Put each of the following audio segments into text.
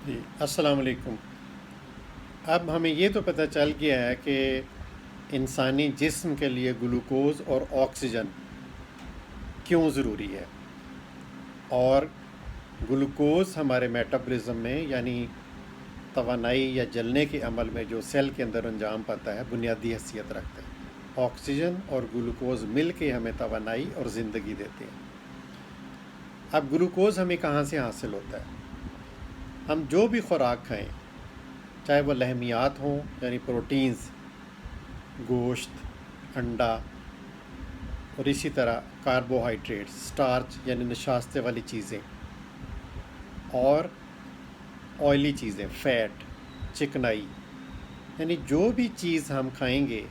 جی السلام علیکم۔ اب ہمیں یہ تو پتہ چل گیا ہے کہ انسانی جسم کے لیے گلوکوز اور آکسیجن کیوں ضروری ہے، اور گلوکوز ہمارے میٹابولزم میں یعنی توانائی یا جلنے کے عمل میں جو سیل کے اندر انجام پاتا ہے بنیادی حیثیت رکھتا ہے۔ آکسیجن اور گلوکوز مل کے ہمیں توانائی اور زندگی دیتے ہیں۔ اب گلوکوز ہمیں کہاں سے حاصل ہوتا ہے؟ ہم جو بھی خوراک کھائیں، چاہے وہ لحمیات ہوں یعنی پروٹینز، گوشت، انڈا، اور اسی طرح کاربوہائیڈریٹ، سٹارچ یعنی نشاستے والی چیزیں، اور آئلی چیزیں، فیٹ، چکنائی، یعنی جو بھی چیز ہم کھائیں گے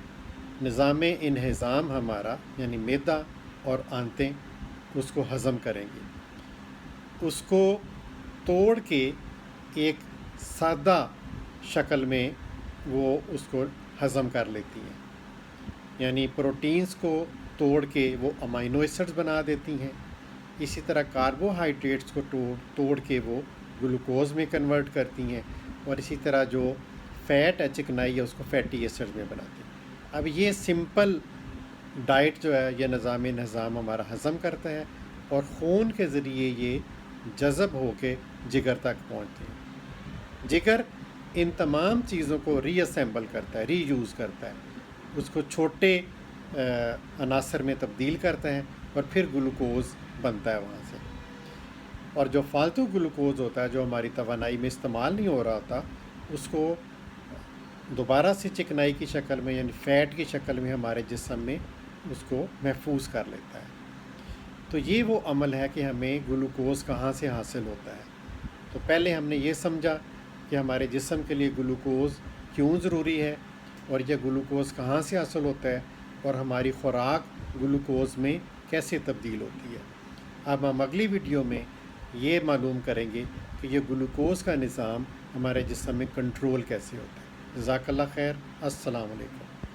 نظام انہضام ہمارا یعنی معدہ اور آنتیں اس کو ہضم کریں گے، اس کو توڑ کے ایک سادہ شکل میں وہ اس کو ہضم کر لیتی ہیں، یعنی پروٹینز کو توڑ کے وہ امائنو ایسڈز بنا دیتی ہیں، اسی طرح کاربوہائیڈریٹس کو توڑ کے وہ گلوکوز میں کنورٹ کرتی ہیں، اور اسی طرح جو فیٹ ہے، چکنائی ہے، اس کو فیٹی ایسڈ میں بناتی ہیں۔ اب یہ سمپل ڈائٹ جو ہے یہ نظام انہضام ہمارا ہضم کرتا ہے، اور خون کے ذریعے یہ جذب ہو کے جگر تک پہنچتے ہیں۔ جگر ان تمام چیزوں کو ری اسمبل کرتا ہے، ری یوز کرتا ہے، اس کو چھوٹے عناصر میں تبدیل کرتا ہے، اور پھر گلوکوز بنتا ہے وہاں سے۔ اور جو فالتو گلوکوز ہوتا ہے جو ہماری توانائی میں استعمال نہیں ہو رہا ہوتا، اس کو دوبارہ سے چکنائی کی شکل میں یعنی فیٹ کی شکل میں ہمارے جسم میں اس کو محفوظ کر لیتا ہے۔ تو یہ وہ عمل ہے کہ ہمیں گلوکوز کہاں سے حاصل ہوتا ہے۔ تو پہلے ہم نے یہ سمجھا کہ ہمارے جسم کے لیے گلوکوز کیوں ضروری ہے، اور یہ گلوکوز کہاں سے حاصل ہوتا ہے، اور ہماری خوراک گلوکوز میں کیسے تبدیل ہوتی ہے۔ اب ہم اگلی ویڈیو میں یہ معلوم کریں گے کہ یہ گلوکوز کا نظام ہمارے جسم میں کنٹرول کیسے ہوتا ہے۔ جزاک اللہ خیر۔ السلام علیکم۔